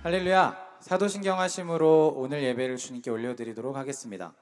할렐루야! 사도신경하심으로 오늘 예배를 주님께 올려드리도록 하겠습니다.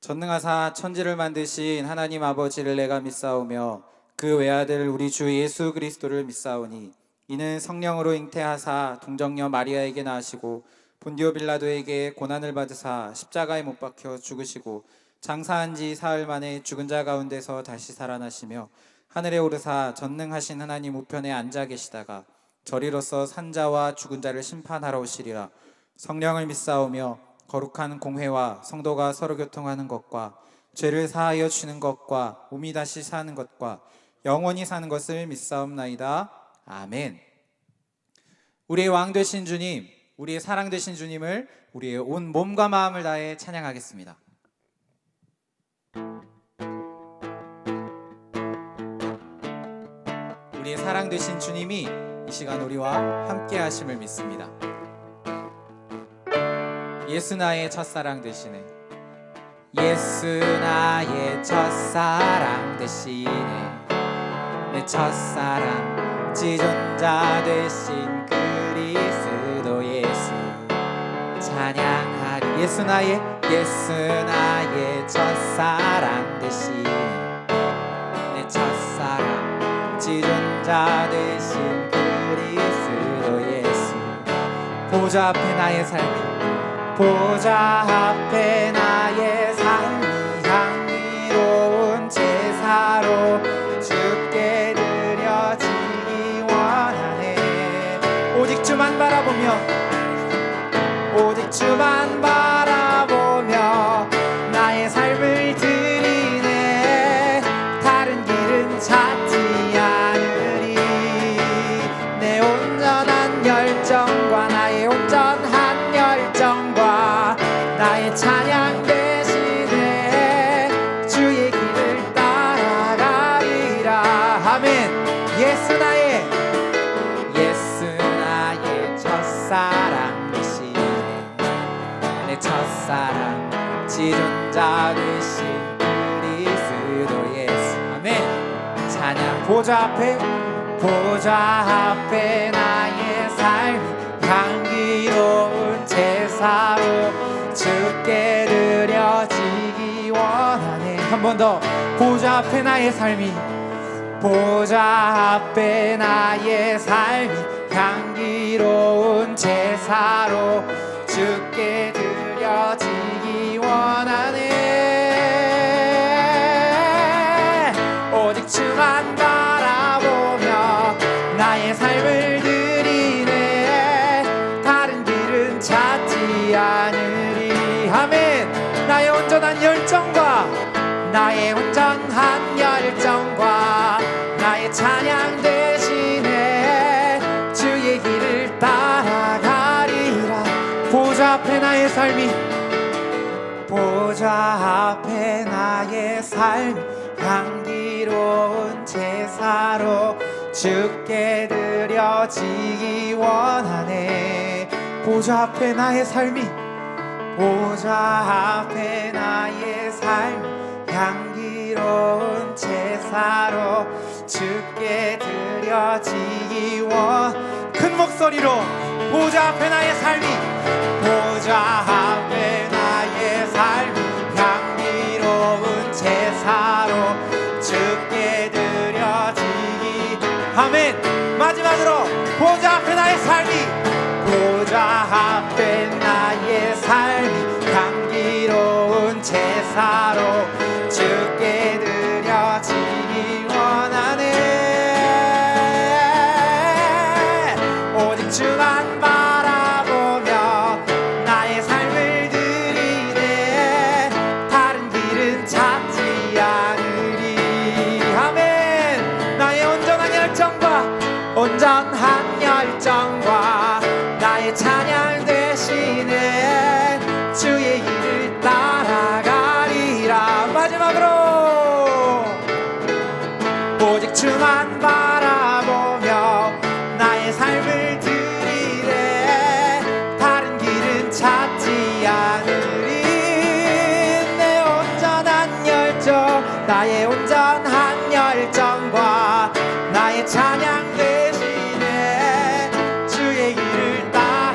전능하사 천지를 만드신 하나님 아버지를 내가 믿사오며 그 외아들 우리 주 예수 그리스도를 믿사오니 이는 성령으로 잉태하사 동정녀 마리아에게 낳으시고 본디오 빌라도에게 고난을 받으사 십자가에 못 박혀 죽으시고 장사한 지 사흘 만에 죽은 자 가운데서 다시 살아나시며 하늘에 오르사 전능하신 하나님 우편에 앉아 계시다가 저리로서 산자와 죽은 자를 심판하러 오시리라. 성령을 믿사오며 거룩한 공회와 성도가 서로 교통하는 것과 죄를 사하여 주는 것과 몸이 다시 사는 것과 영원히 사는 것을 믿사옵나이다. 아멘. 우리의 왕 되신 주님, 우리의 사랑 되신 주님을 우리의 온 몸과 마음을 다해 찬양하겠습니다. 우리의 사랑 되신 주님이 이 시간 우리와 함께 하심을 믿습니다. 예수 나의 첫사랑 되시네. 예수 나의 첫사랑 되시네. 내 첫사랑 지존자 되신 그리스도 예수 찬양하리. 예수 나의 첫사랑 되시네. 내 첫사랑 지존자 되신 그리스도 예수 보좌 앞에 나의 삶이 보좌 앞에 나의 삶이 향기로운 제사로 주께 드려지기 원하네. 오직 주만 바라보며 오직 주만 바라보며 나의 삶을 드리네. 다른 길은 찾지 않으리. 내 온전한 열정과 나의 온전한 열정과 나의 찬양 대신에 주의 길을 따라가리라. 아멘. 예수 나의 첫사랑 되시네. 내 첫사랑 지존자 되신 그리스도 예수. 아멘. 찬양. 보좌 앞에 나의 삶이 향기로운 제사로 주께 드려지기 원하네. 한 번 더. 보좌 앞에 나의 삶이 보좌 앞에 나의 삶이 향기로운 제사로 주께 드려지기 원하네. 오직 주만 바라보며 나의 삶을 드리네. 다른 길은 찾지 않으리. 아멘. 나의 온전한 열정과 나의 온전한 열정과 나의 찬양 대신에 주의 길을 따라가리라. 보좌 앞에 나의 삶이 보좌 앞에 나의 삶이 향기로운 제사로 주께 드려지기 원하네. 보좌 앞에 나의 삶이 보좌 앞에 나의 삶이 향기로운 제사로 주께 드려지기 큰 목소리로 보좌 앞에 나의 삶이 보좌 앞에 나의 삶이 향기로운 제사로 주께 드려지기. 아멘. 마지막으로 보좌 앞에 나의 삶이 보좌 앞에 나의 삶이 향기로운 제사로 주께 드려지기 원하네. 오직 주만 바라보며 나의 삶을 드리네. 다른 길은 찾지 않으리. 아멘. 나의 온전한 열정과 나의 찬양 대신에 주의 길을 따라가리라. 마지막으로 오직 주만 바라보며 나의 삶을 드리네. 다른 길은 찾지 않으리. 내 온전한 열정 나의 온전한 열정과 나의 찬양 대신에 주의 길을 따라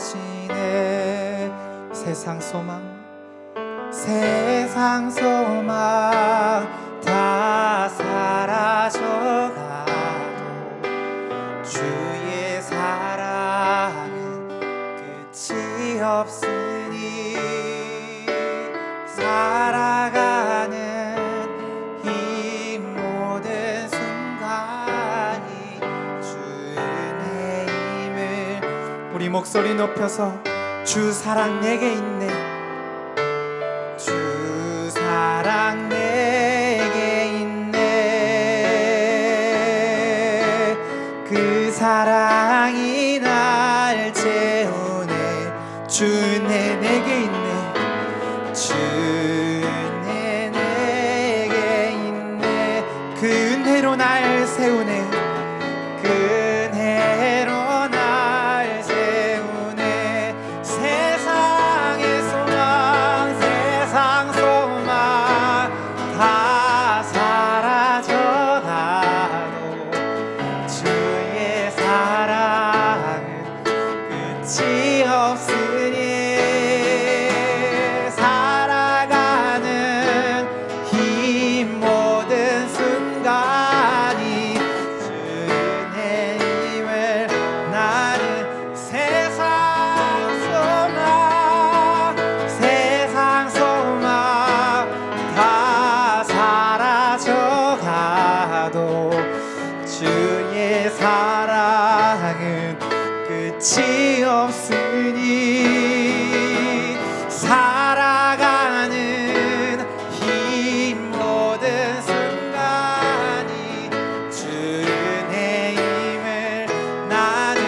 용감하시네. 세상 소망 다 사라져가도 주의 사랑은 끝이 없으니 살아가는 이 모든 순간이 주의 힘을. 우리 목소리 높여서 주 사랑 내게 있네. 주 사랑 내게 있네. 그 사랑이 날 채우네. 주네 내게 있네. 주네 내게 있네. 그 은혜로 날 세우네. 그 은혜로 날 세우네. 세상 소망 다 사라져가도 주의 사랑은 끝이 없으니 살아가는 이 모든 순간이 주의 힘을. 나는 세상 소망 다 사라져가도 주의 사랑은 끝이 없으니 살아가는 이 모든 순간이 주의 힘을. 나는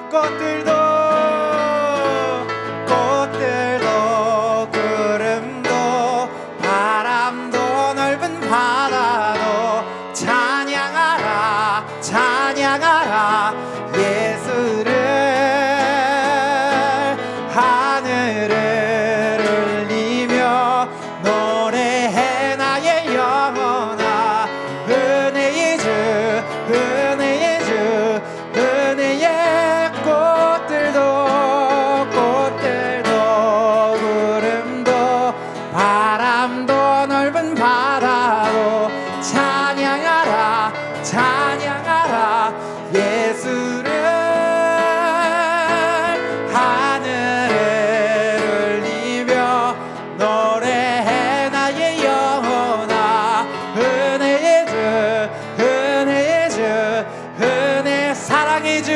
꽃들도 구름도 바람도 넓은 바다도 찬양하라 예수를. 하늘을 울리며 노래해 나의 영혼아. 은혜의 주 은혜의 꽃들도 구름도 바람도 넓은 바다도 찬양하라 예수를. 하늘을 울리며 노래해 나의 영혼아. 은혜의 주 사랑의 주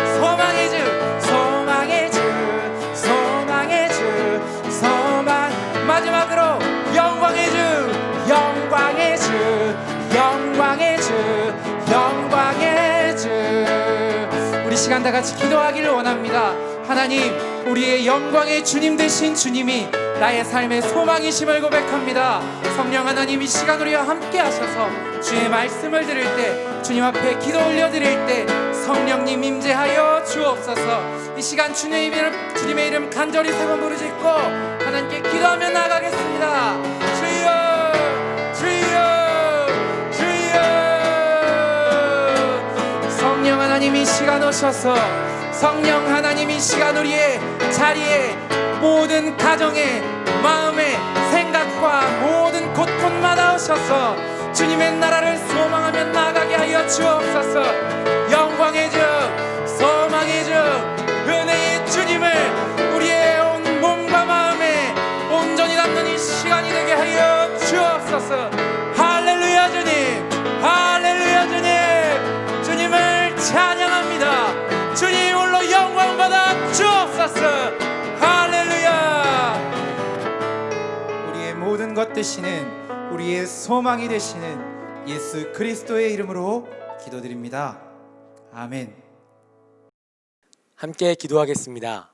소망의 주 마지막으로 영광의 주. 우리 시간 다 같이 기도하기를 원합니다. 하나님, 우리의 영광의 주님 되신 주님이 나의 삶의 소망이심을 고백합니다. 성령 하나님, 이 시간 우리와 함께 하셔서 주의 말씀을 들을 때, 주님 앞에 기도 올려드릴 때 성령님 임재하여 주옵소서. 이 시간 주님의 이름 간절히 세 번 부르짖고 하나님께 기도하며 나아가겠습니다. 주여 성령 하나님, 이 시간 오셔서 성령 하나님, 이 시간 우리의 자리에 모든 가정에 마음에 생각과 모든 곳곳마다 오셔서 주님의 나라를 소망하며 나아가게 하여 주옵소서. 영광의 주, 소망의 주, 은혜의 주님을 우리의 온 몸과 마음에 온전히 담는 이 시간이 되게 하여 주옵소서. 할렐루야 주님, 할렐루야 주님. 주님을 찬양합니다. 주님 홀로 영광 받아 주옵소서. 할렐루야. 우리의 모든 것 되시는, 우리의 소망이 되시는 예수 그리스도의 이름으로 기도드립니다. 아멘. 함께 기도하겠습니다.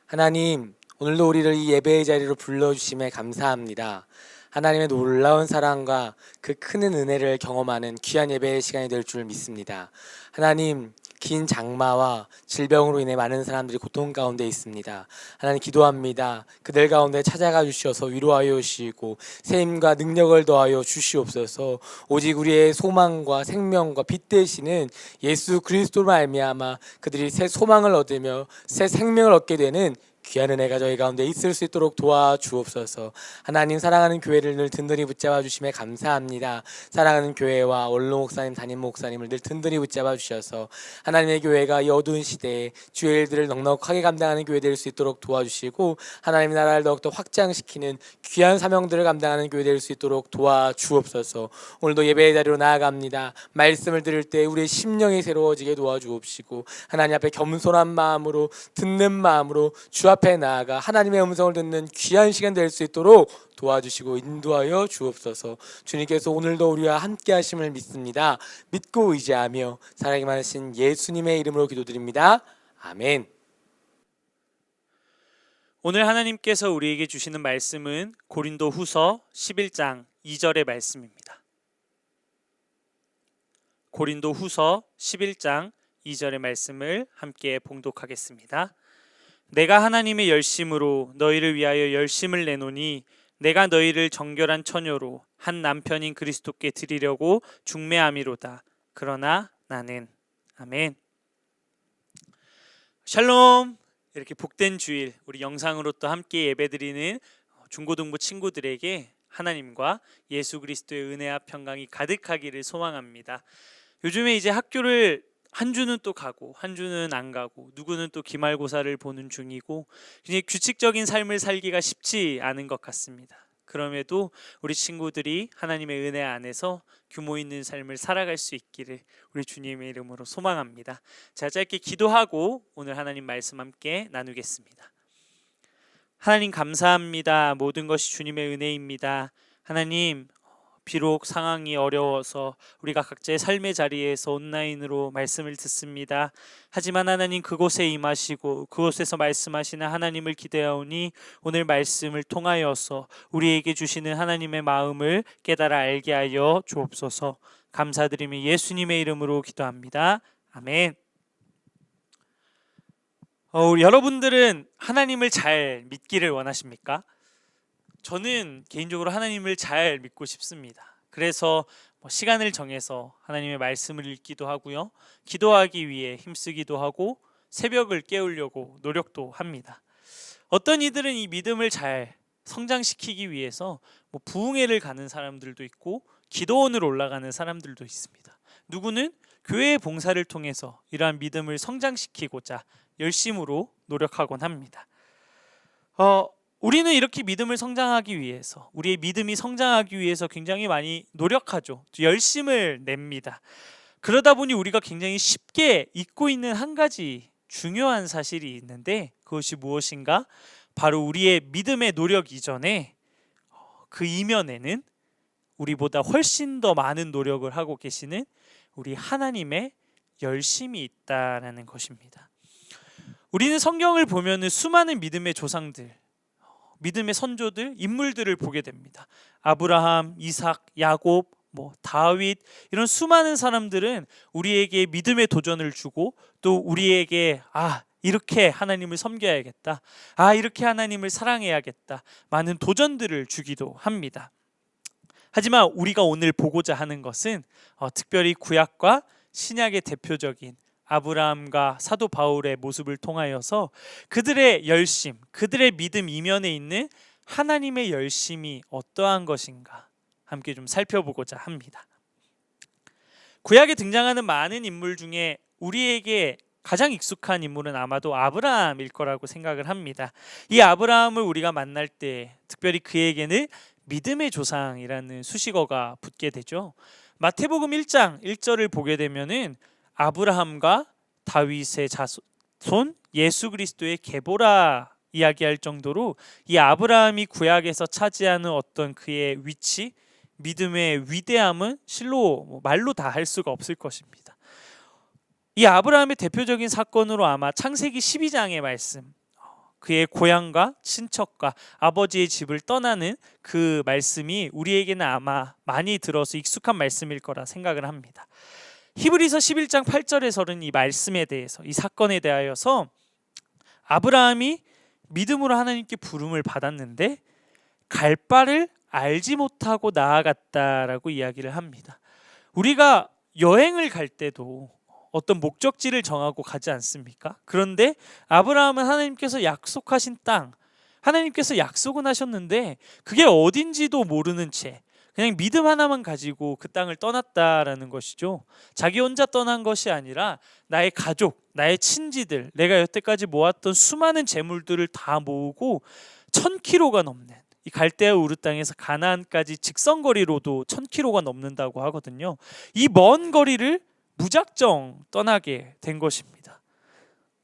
하나님, 오늘도 우리를 이 예배의 자리로 불러주심에 감사합니다. 하나님의 놀라운 사랑과 그 큰 은혜를 경험하는 귀한 예배의 시간이 될 줄 믿습니다. 하나님, 긴 장마와 질병으로 인해 많은 사람들이 고통 가운데 있습니다. 하나님 기도합니다. 그들 가운데 찾아가 주셔서 위로하여 주시고 새 힘과 능력을 더하여 주시옵소서. 오직 우리의 소망과 생명과 빛 되시는 예수 그리스도로 말미암아 그들이 새 소망을 얻으며 새 생명을 얻게 되는 귀한 은혜가 저희 가운데 있을 수 있도록 도와주옵소서. 하나님 사랑하는 교회를 늘 든든히 붙잡아 주심에 감사합니다. 사랑하는 교회와 원로 목사님, 담임 목사님을 늘 든든히 붙잡아 주셔서 하나님의 교회가 이 어두운 시대에 주의 일들을 넉넉하게 감당하는 교회 될 수 있도록 도와주시고 하나님의 나라를 더욱더 확장시키는 귀한 사명들을 감당하는 교회 될 수 있도록 도와주옵소서. 오늘도 예배의 자리로 나아갑니다. 말씀을 들을 때 우리의 심령이 새로워지게 도와주옵시고 하나님 앞에 겸손한 마음으로 듣는 마음으로 주 앞에 나아가 하나님의 음성을 듣는 귀한 시간 될 수 있도록 도와주시고 인도하여 주옵소서. 주님께서 오늘도 우리와 함께 하심을 믿습니다. 믿고 의지하며 사랑이 많으신 예수님의 이름으로 기도드립니다. 아멘. 오늘 하나님께서 우리에게 주시는 말씀은 고린도 후서 11장 2절의 말씀입니다. 고린도 후서 11장 2절의 말씀을 함께 봉독하겠습니다. 내가 하나님의 열심으로 너희를 위하여 열심을 내노니 내가 너희를 정결한 처녀로 한 남편인 그리스도께 드리려고 중매함이로다. 그러나 나는 아멘. 샬롬. 이렇게 복된 주일 우리 영상으로 또 함께 예배드리는 중고등부 친구들에게 하나님과 예수 그리스도의 은혜와 평강이 가득하기를 소망합니다. 요즘에 이제 학교를 한 주는 또 가고 한 주는 안 가고 누구는 또 기말고사를 보는 중이고 굉장히 규칙적인 삶을 살기가 쉽지 않은 것 같습니다. 그럼에도 우리 친구들이 하나님의 은혜 안에서 규모 있는 삶을 살아갈 수 있기를 우리 주님의 이름으로 소망합니다. 자, 짧게 기도하고 오늘 하나님 말씀 함께 나누겠습니다. 하나님 감사합니다. 모든 것이 주님의 은혜입니다. 하나님 비록 상황이 어려워서 우리가 각자의 삶의 자리에서 온라인으로 말씀을 듣습니다. 하지만 하나님 그곳에 임하시고 그곳에서 말씀하시는 하나님을 기대하오니 오늘 말씀을 통하여서 우리에게 주시는 하나님의 마음을 깨달아 알게 하여 주옵소서. 감사드리며 예수님의 이름으로 기도합니다. 아멘. 우리 여러분들은 하나님을 잘 믿기를 원하십니까? 저는 개인적으로 하나님을 잘 믿고 싶습니다. 그래서 시간을 정해서 하나님의 말씀을 읽기도 하고요. 기도하기 위해 힘쓰기도 하고 새벽을 깨우려고 노력도 합니다. 어떤 이들은 이 믿음을 잘 성장시키기 위해서 부흥회를 가는 사람들도 있고 기도원으로 올라가는 사람들도 있습니다. 누구는 교회의 봉사를 통해서 이러한 믿음을 성장시키고자 열심으로 노력하곤 합니다. 우리는 이렇게 믿음을 성장하기 위해서 우리의 믿음이 성장하기 위해서 굉장히 많이 노력하죠. 열심을 냅니다. 그러다 보니 우리가 굉장히 쉽게 잊고 있는 한 가지 중요한 사실이 있는데 그것이 무엇인가? 바로 우리의 믿음의 노력 이전에 그 이면에는 우리보다 훨씬 더 많은 노력을 하고 계시는 우리 하나님의 열심이 있다라는 것입니다. 우리는 성경을 보면 수많은 믿음의 조상들, 믿음의 선조들, 인물들을 보게 됩니다. 아브라함, 이삭, 야곱, 다윗 이런 수많은 사람들은 우리에게 믿음의 도전을 주고 또 우리에게 이렇게 하나님을 섬겨야겠다. 이렇게 하나님을 사랑해야겠다. 많은 도전들을 주기도 합니다. 하지만 우리가 오늘 보고자 하는 것은 특별히 구약과 신약의 대표적인 아브라함과 사도 바울의 모습을 통하여서 그들의 열심, 그들의 믿음 이면에 있는 하나님의 열심이 어떠한 것인가 함께 좀 살펴보고자 합니다. 구약에 등장하는 많은 인물 중에 우리에게 가장 익숙한 인물은 아마도 아브라함일 거라고 생각을 합니다. 이 아브라함을 우리가 만날 때 특별히 그에게는 믿음의 조상이라는 수식어가 붙게 되죠. 마태복음 1장 1절을 보게 되면은 아브라함과 다윗의 자손 예수 그리스도의 계보라 이야기할 정도로 이 아브라함이 구약에서 차지하는 어떤 그의 위치, 믿음의 위대함은 실로 말로 다 할 수가 없을 것입니다. 이 아브라함의 대표적인 사건으로 아마 창세기 12장의 말씀, 그의 고향과 친척과 아버지의 집을 떠나는 그 말씀이 우리에게는 아마 많이 들어서 익숙한 말씀일 거라 생각을 합니다. 히브리서 11장 8절에서는 이 말씀에 대해서, 이 사건에 대하여서 아브라함이 믿음으로 하나님께 부름을 받았는데 갈 바를 알지 못하고 나아갔다라고 이야기를 합니다. 우리가 여행을 갈 때도 어떤 목적지를 정하고 가지 않습니까? 그런데 아브라함은 하나님께서 약속하신 땅, 하나님께서 약속은 하셨는데 그게 어딘지도 모르는 채 그냥 믿음 하나만 가지고 그 땅을 떠났다라는 것이죠. 자기 혼자 떠난 것이 아니라 나의 가족, 나의 친지들, 내가 여태까지 모았던 수많은 재물들을 다 모으고 1000km가 넘는 이 갈대아 우르 땅에서 가나안까지 직선거리로도 1000km가 넘는다고 하거든요. 이 먼 거리를 무작정 떠나게 된 것입니다.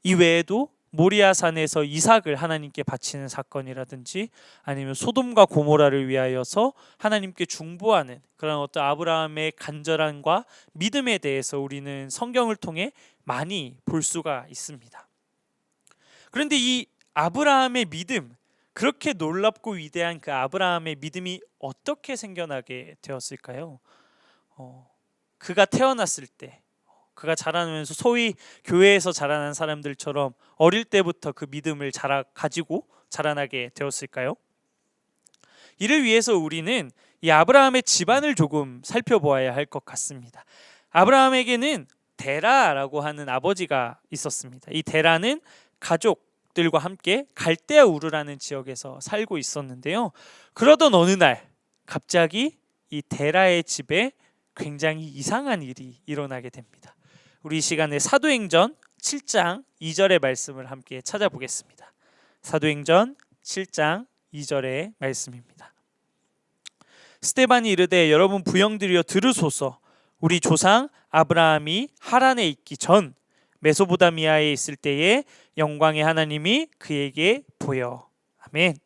이 외에도 모리아산에서 이삭을 하나님께 바치는 사건이라든지 아니면 소돔과 고모라를 위하여서 하나님께 중보하는 그런 어떤 아브라함의 간절함과 믿음에 대해서 우리는 성경을 통해 많이 볼 수가 있습니다. 그런데 이 아브라함의 믿음, 그렇게 놀랍고 위대한 그 아브라함의 믿음이 어떻게 생겨나게 되었을까요? 그가 태어났을 때, 그가 자라면서 소위 교회에서 자라난 사람들처럼 어릴 때부터 그 믿음을 가지고 자라나게 되었을까요? 이를 위해서 우리는 이 아브라함의 집안을 조금 살펴보아야 할 것 같습니다. 아브라함에게는 데라라고 하는 아버지가 있었습니다. 이 데라는 가족들과 함께 갈대아 우르라는 지역에서 살고 있었는데요. 그러던 어느 날 갑자기 이 데라의 집에 굉장히 이상한 일이 일어나게 됩니다. 우리 이 시간에 사도행전 7장 2절의 말씀을 함께 찾아보겠습니다. 사도행전 7장 2절의 말씀입니다. 스데반이 이르되 여러분 부형들이여 들으소서. 우리 조상 아브라함이 하란에 있기 전 메소보다미아에 있을 때에 영광의 하나님이 그에게 보여. 아멘.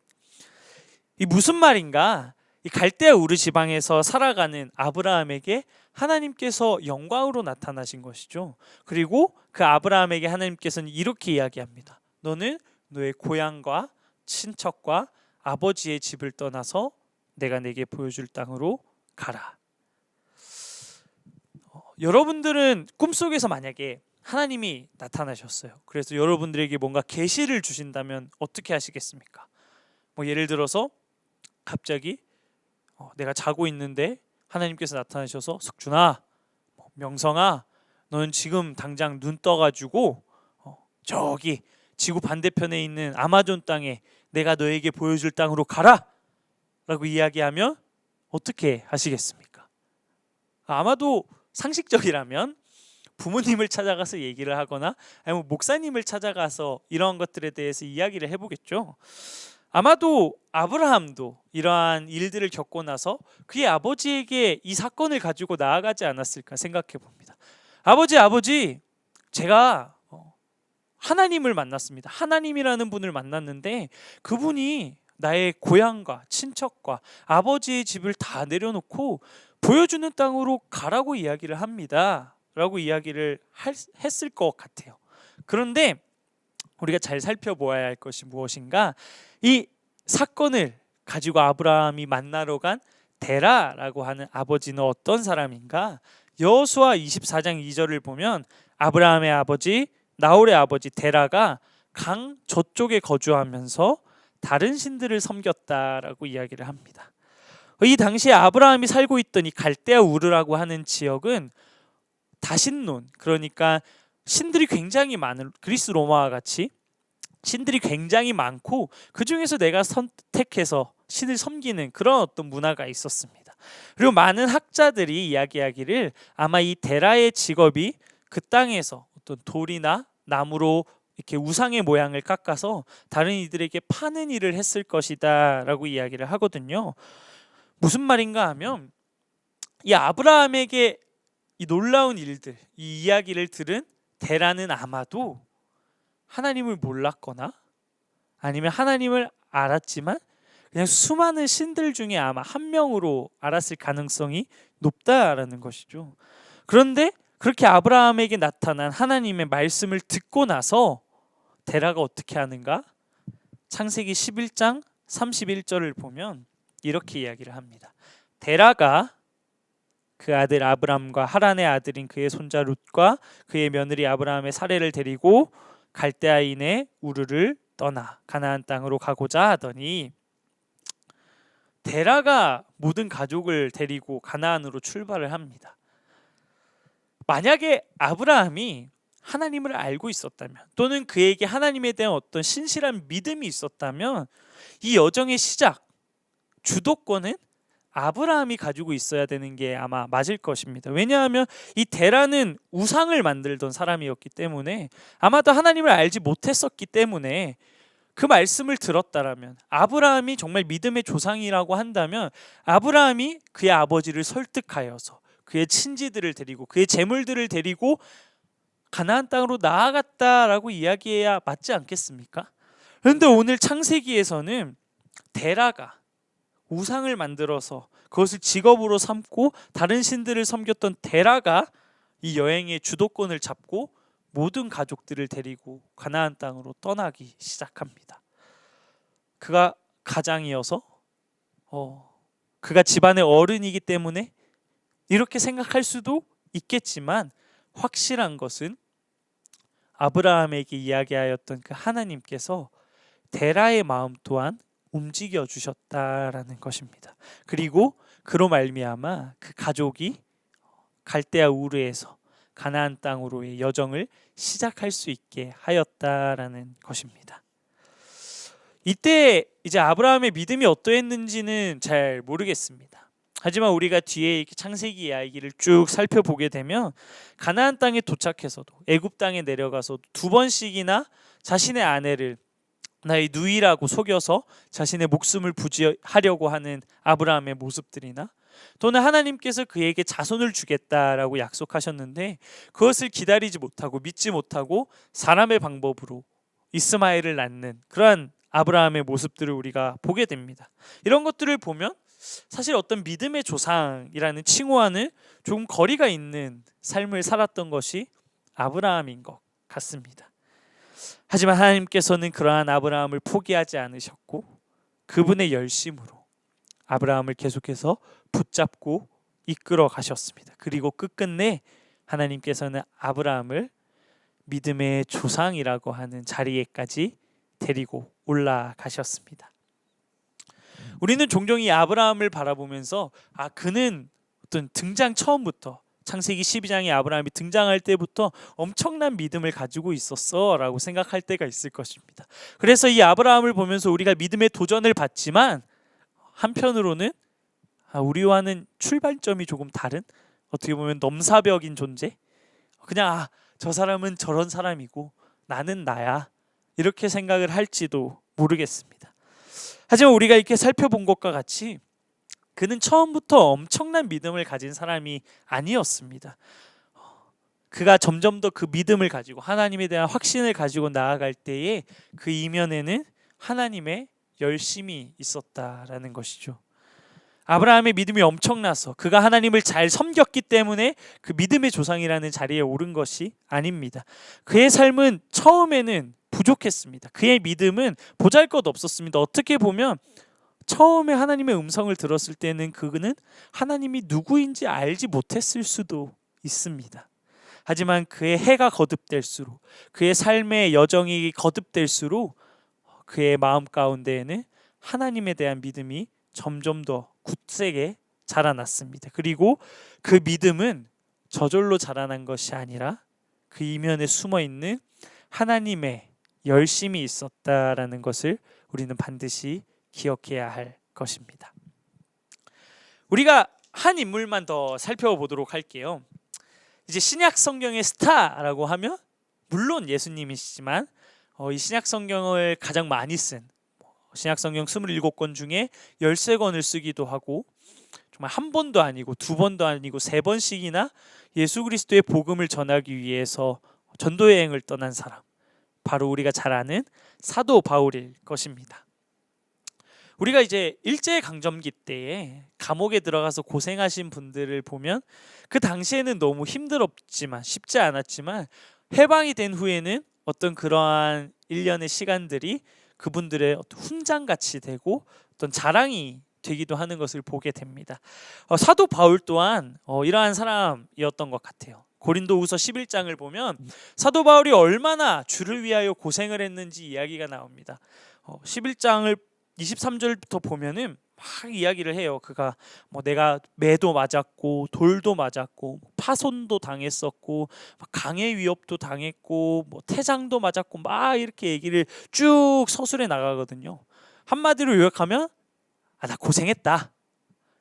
이 무슨 말인가? 이 갈대아 우르 지방에서 살아가는 아브라함에게 하나님께서 영광으로 나타나신 것이죠. 그리고 그 아브라함에게 하나님께서는 이렇게 이야기합니다. 너는 너의 고향과 친척과 아버지의 집을 떠나서 내가 내게 보여줄 땅으로 가라. 여러분들은 꿈속에서 만약에 하나님이 나타나셨어요. 그래서 여러분들에게 뭔가 계시를 주신다면 어떻게 하시겠습니까? 예를 들어서 갑자기 내가 자고 있는데 하나님께서 나타나셔서 석준아, 명성아, 너는 지금 당장 눈 떠가지고 저기 지구 반대편에 있는 아마존 땅에 내가 너에게 보여줄 땅으로 가라 라고 이야기하면 어떻게 하시겠습니까? 아마도 상식적이라면 부모님을 찾아가서 얘기를 하거나 아니면 목사님을 찾아가서 이러한 것들에 대해서 이야기를 해보겠죠. 아마도 아브라함도 이러한 일들을 겪고 나서 그의 아버지에게 이 사건을 가지고 나아가지 않았을까 생각해 봅니다. 아버지, 제가 하나님을 만났습니다. 하나님이라는 분을 만났는데 그분이 나의 고향과 친척과 아버지의 집을 다 내려놓고 보여주는 땅으로 가라고 이야기를 합니다. 라고 이야기를 했을 것 같아요. 그런데 우리가 잘 살펴보아야 할 것이 무엇인가? 이 사건을 가지고 아브라함이 만나러 간 데라라고 하는 아버지는 어떤 사람인가? 여호수아 24장 2절을 보면 아브라함의 아버지 나홀의 아버지 데라가 강 저쪽에 거주하면서 다른 신들을 섬겼다라고 이야기를 합니다. 이 당시에 아브라함이 살고 있던 이 갈대아 우르라고 하는 지역은 다신론, 그러니까 신들이 굉장히 많은, 그리스 로마와 같이 신들이 굉장히 많고 그 중에서 내가 선택해서 신을 섬기는 그런 어떤 문화가 있었습니다. 그리고 많은 학자들이 이야기하기를 아마 이 데라의 직업이 그 땅에서 어떤 돌이나 나무로 이렇게 우상의 모양을 깎아서 다른 이들에게 파는 일을 했을 것이다 라고 이야기를 하거든요. 무슨 말인가 하면 이 아브라함에게 이 놀라운 일들, 이 이야기를 들은 데라는 아마도 하나님을 몰랐거나 아니면 하나님을 알았지만 그냥 수많은 신들 중에 아마 한 명으로 알았을 가능성이 높다라는 것이죠. 그런데 그렇게 아브라함에게 나타난 하나님의 말씀을 듣고 나서 데라가 어떻게 하는가? 창세기 11장 31절을 보면 이렇게 이야기를 합니다. 데라가 그 아들 아브람과 하란의 아들인 그의 손자 룻과 그의 며느리 아브라함의 사례를 데리고 갈대아인의 우르를 떠나 가나안 땅으로 가고자 하더니 데라가 모든 가족을 데리고 가나안으로 출발을 합니다. 만약에 아브라함이 하나님을 알고 있었다면 또는 그에게 하나님에 대한 어떤 신실한 믿음이 있었다면 이 여정의 시작, 주도권은 아브라함이 가지고 있어야 되는 게 아마 맞을 것입니다. 왜냐하면 이 데라는 우상을 만들던 사람이었기 때문에 아마도 하나님을 알지 못했었기 때문에 그 말씀을 들었다라면 아브라함이 정말 믿음의 조상이라고 한다면 아브라함이 그의 아버지를 설득하여서 그의 친지들을 데리고 그의 재물들을 데리고 가나안 땅으로 나아갔다라고 이야기해야 맞지 않겠습니까? 그런데 오늘 창세기에서는 데라가 우상을 만들어서 그것을 직업으로 삼고 다른 신들을 섬겼던 데라가 이 여행의 주도권을 잡고 모든 가족들을 데리고 가나안 땅으로 떠나기 시작합니다. 그가 가장이어서 그가 집안의 어른이기 때문에 이렇게 생각할 수도 있겠지만 확실한 것은 아브라함에게 이야기하였던 그 하나님께서 데라의 마음 또한 움직여 주셨다라는 것입니다. 그리고 그로 말미암아 그 가족이 갈대아 우르에서 가나안 땅으로의 여정을 시작할 수 있게 하였다라는 것입니다. 이때 이제 아브라함의 믿음이 어떠했는지는 잘 모르겠습니다. 하지만 우리가 뒤에 이렇게 창세기 이야기를 쭉 살펴보게 되면 가나안 땅에 도착해서도 애굽 땅에 내려가서도 2번씩이나 자신의 아내를 나의 누이라고 속여서 자신의 목숨을 부지하려고 하는 아브라함의 모습들이나 또는 하나님께서 그에게 자손을 주겠다라고 약속하셨는데 그것을 기다리지 못하고 믿지 못하고 사람의 방법으로 이스마엘을 낳는 그러한 아브라함의 모습들을 우리가 보게 됩니다. 이런 것들을 보면 사실 어떤 믿음의 조상이라는 칭호와는 조금 거리가 있는 삶을 살았던 것이 아브라함인 것 같습니다. 하지만 하나님께서는 그러한 아브라함을 포기하지 않으셨고 그분의 열심으로 아브라함을 계속해서 붙잡고 이끌어 가셨습니다. 그리고 끝끝내 하나님께서는 아브라함을 믿음의 조상이라고 하는 자리에까지 데리고 올라가셨습니다. 우리는 종종 이 아브라함을 바라보면서 그는 어떤 등장 처음부터 창세기 12장에 아브라함이 등장할 때부터 엄청난 믿음을 가지고 있었어 라고 생각할 때가 있을 것입니다. 그래서 이 아브라함을 보면서 우리가 믿음의 도전을 받지만 한편으로는 우리와는 출발점이 조금 다른 어떻게 보면 넘사벽인 존재, 그냥 저 사람은 저런 사람이고 나는 나야 이렇게 생각을 할지도 모르겠습니다. 하지만 우리가 이렇게 살펴본 것과 같이 그는 처음부터 엄청난 믿음을 가진 사람이 아니었습니다. 그가 점점 더 그 믿음을 가지고 하나님에 대한 확신을 가지고 나아갈 때에 그 이면에는 하나님의 열심이 있었다라는 것이죠. 아브라함의 믿음이 엄청나서 그가 하나님을 잘 섬겼기 때문에 그 믿음의 조상이라는 자리에 오른 것이 아닙니다. 그의 삶은 처음에는 부족했습니다. 그의 믿음은 보잘것없었습니다. 어떻게 보면 처음에 하나님의 음성을 들었을 때는 그는 하나님이 누구인지 알지 못했을 수도 있습니다. 하지만 그의 해가 거듭될수록 그의 삶의 여정이 거듭될수록 그의 마음 가운데에는 하나님에 대한 믿음이 점점 더 굳세게 자라났습니다. 그리고 그 믿음은 저절로 자라난 것이 아니라 그 이면에 숨어있는 하나님의 열심이 있었다라는 것을 우리는 반드시 기억해야 할 것입니다. 우리가 한 인물만 더 살펴보도록 할게요. 이제 신약 성경의 스타라고 하면 물론 예수님이시지만 이 신약 성경을 가장 많이 쓴 신약 성경 27권 중에 13권을 쓰기도 하고 정말 한 번도 아니고 두 번도 아니고 세 번씩이나 예수 그리스도의 복음을 전하기 위해서 전도 여행을 떠난 사람, 바로 우리가 잘 아는 사도 바울일 것입니다. 우리가 이제 일제강점기 때에 감옥에 들어가서 고생하신 분들을 보면 그 당시에는 너무 힘들었지만 쉽지 않았지만 해방이 된 후에는 어떤 그러한 일련의 시간들이 그분들의 어떤 훈장같이 되고 어떤 자랑이 되기도 하는 것을 보게 됩니다. 사도 바울 또한 이러한 사람이었던 것 같아요. 고린도후서 11장을 보면 사도 바울이 얼마나 주를 위하여 고생을 했는지 이야기가 나옵니다. 11장을 23절부터 보면은 막 이야기를 해요. 그가 내가 매도 맞았고 돌도 맞았고 파손도 당했었고 강의 위협도 당했고 태장도 맞았고 막 이렇게 얘기를 쭉 서술해 나가거든요. 한마디로 요약하면 나 고생했다.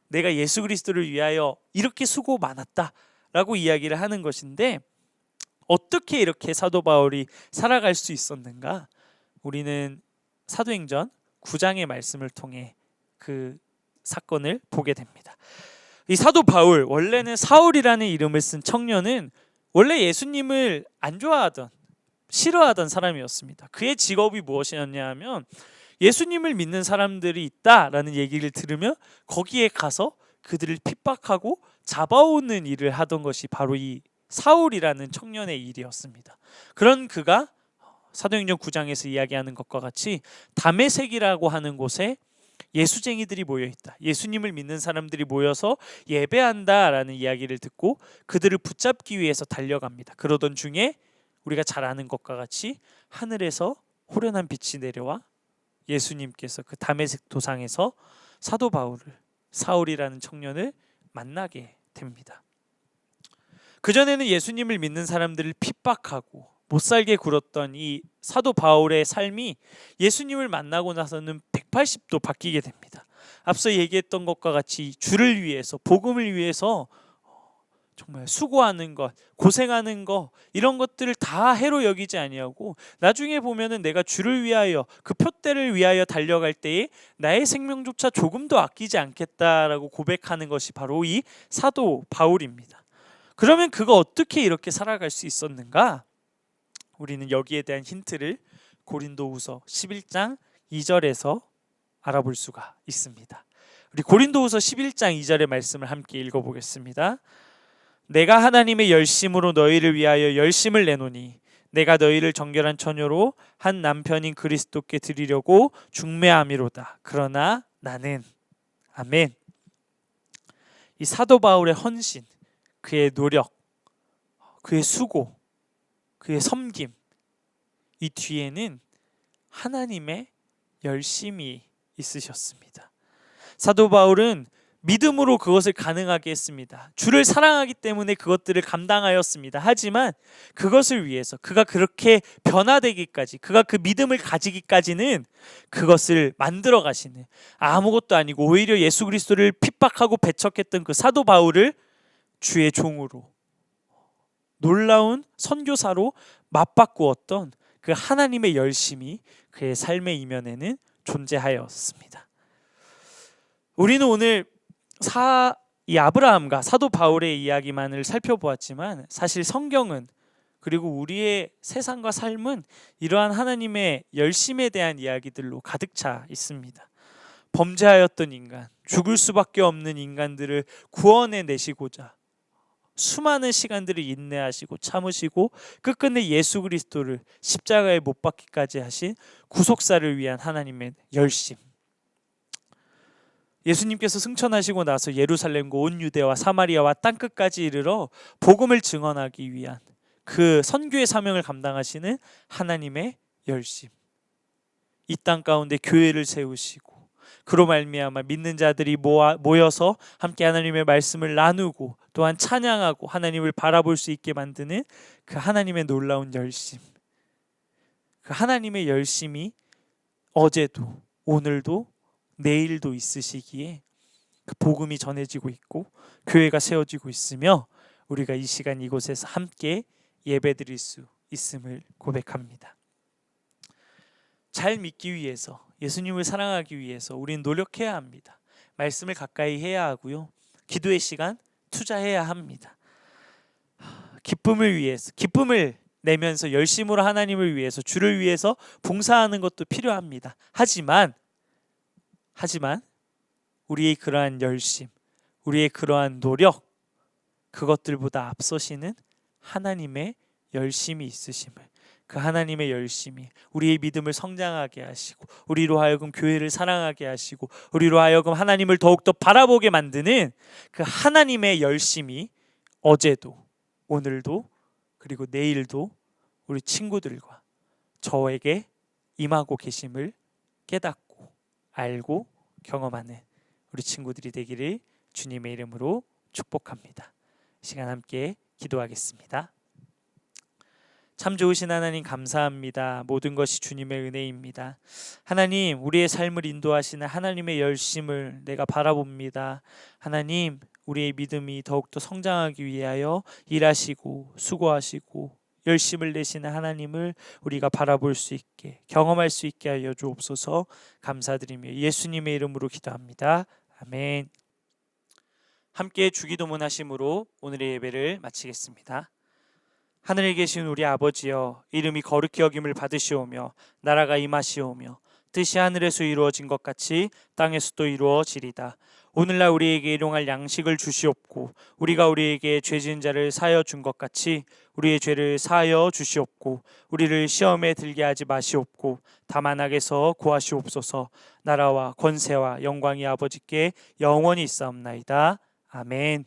내가 예수 그리스도를 위하여 이렇게 수고 많았다 라고 이야기를 하는 것인데, 어떻게 이렇게 사도 바울이 살아갈 수 있었는가? 우리는 사도행전 9장의 말씀을 통해 그 사건을 보게 됩니다. 이 사도 바울, 원래는 사울이라는 이름을 쓴 청년은 원래 예수님을 안 좋아하던, 싫어하던 사람이었습니다. 그의 직업이 무엇이었냐 하면 예수님을 믿는 사람들이 있다라는 얘기를 들으면 거기에 가서 그들을 핍박하고 잡아오는 일을 하던 것이 바로 이 사울이라는 청년의 일이었습니다. 그런 그가 사도행전 9장에서 이야기하는 것과 같이 다메섹이라고 하는 곳에 예수쟁이들이 모여 있다. 예수님을 믿는 사람들이 모여서 예배한다라는 이야기를 듣고 그들을 붙잡기 위해서 달려갑니다. 그러던 중에 우리가 잘 아는 것과 같이 하늘에서 호련한 빛이 내려와 예수님께서 그 다메섹 도상에서 사도 바울을, 사울이라는 청년을 만나게 됩니다. 그전에는 예수님을 믿는 사람들을 핍박하고 못살게 굴었던 이 사도 바울의 삶이 예수님을 만나고 나서는 180도 바뀌게 됩니다. 앞서 얘기했던 것과 같이 주를 위해서, 복음을 위해서 정말 수고하는 것, 고생하는 것, 이런 것들을 다 해로 여기지 아니하고 나중에 보면은 내가 주를 위하여, 그 표대를 위하여 달려갈 때에 나의 생명조차 조금도 아끼지 않겠다라고 고백하는 것이 바로 이 사도 바울입니다. 그러면 그가 어떻게 이렇게 살아갈 수 있었는가? 우리는 여기에 대한 힌트를 고린도후서 11장 2절에서 알아볼 수가 있습니다. 우리 고린도후서 11장 2절의 말씀을 함께 읽어보겠습니다. 내가 하나님의 열심으로 너희를 위하여 열심을 내노니 내가 너희를 정결한 처녀로 한 남편인 그리스도께 드리려고 중매함이로다. 그러나 나는, 아멘. 이 사도 바울의 헌신, 그의 노력, 그의 수고, 그의 섬김, 이 뒤에는 하나님의 열심이 있으셨습니다. 사도 바울은 믿음으로 그것을 가능하게 했습니다. 주를 사랑하기 때문에 그것들을 감당하였습니다. 하지만 그것을 위해서, 그가 그렇게 변화되기까지, 그가 그 믿음을 가지기까지는 그것을 만들어 가시는, 아무것도 아니고 오히려 예수 그리스도를 핍박하고 배척했던 그 사도 바울을 주의 종으로, 놀라운 선교사로 맞바꾸었던 그 하나님의 열심이 그의 삶의 이면에는 존재하였습니다. 우리는 오늘 이 아브라함과 사도 바울의 이야기만을 살펴보았지만 사실 성경은, 그리고 우리의 세상과 삶은 이러한 하나님의 열심에 대한 이야기들로 가득 차 있습니다. 범죄하였던 인간, 죽을 수밖에 없는 인간들을 구원해 내시고자 수많은 시간들을 인내하시고 참으시고 끝끝내 예수 그리스도를 십자가에 못 박기까지 하신 구속사를 위한 하나님의 열심, 예수님께서 승천하시고 나서 예루살렘과 온 유대와 사마리아와 땅끝까지 이르러 복음을 증언하기 위한 그 선교의 사명을 감당하시는 하나님의 열심, 이 땅 가운데 교회를 세우시고 그로 말미암아 믿는 자들이 모여서 함께 하나님의 말씀을 나누고 또한 찬양하고 하나님을 바라볼 수 있게 만드는 그 하나님의 놀라운 열심, 그 하나님의 열심이 어제도 오늘도 내일도 있으시기에 그 복음이 전해지고 있고 교회가 세워지고 있으며 우리가 이 시간 이곳에서 함께 예배드릴 수 있음을 고백합니다. 잘 믿기 위해서, 예수님을 사랑하기 위해서 우리는 노력해야 합니다. 말씀을 가까이 해야 하고요, 기도의 시간 투자해야 합니다. 기쁨을 위해서, 기쁨을 내면서 열심으로 하나님을 위해서, 주를 위해서 봉사하는 것도 필요합니다. 하지만 우리의 그러한 열심, 우리의 그러한 노력, 그것들보다 앞서시는 하나님의 열심이 있으심을, 그 하나님의 열심이 우리의 믿음을 성장하게 하시고 우리로 하여금 교회를 사랑하게 하시고 우리로 하여금 하나님을 더욱더 바라보게 만드는 그 하나님의 열심이 어제도 오늘도 그리고 내일도 우리 친구들과 저에게 임하고 계심을 깨닫고 알고 경험하는 우리 친구들이 되기를 주님의 이름으로 축복합니다. 이 시간 함께 기도하겠습니다. 참 좋으신 하나님 감사합니다. 모든 것이 주님의 은혜입니다. 하나님, 우리의 삶을 인도하시는 하나님의 열심을 내가 바라봅니다. 하나님, 우리의 믿음이 더욱더 성장하기 위하여 일하시고 수고하시고 열심을 내시는 하나님을 우리가 바라볼 수 있게 경험할 수 있게 하여 주옵소서. 감사드리며 예수님의 이름으로 기도합니다. 아멘. 함께 주기도문 하심으로 오늘의 예배를 마치겠습니다. 하늘에 계신 우리 아버지여, 이름이 거룩히 여김을 받으시오며 나라가 임하시오며 뜻이 하늘에서 이루어진 것 같이 땅에서도 이루어지리다. 오늘날 우리에게 일용할 양식을 주시옵고 우리가 우리에게 죄 지은 자를 사하여 준 것 같이 우리의 죄를 사하여 주시옵고 우리를 시험에 들게 하지 마시옵고 다만 악에서 구하시옵소서. 나라와 권세와 영광이 아버지께 영원히 있사옵나이다. 아멘.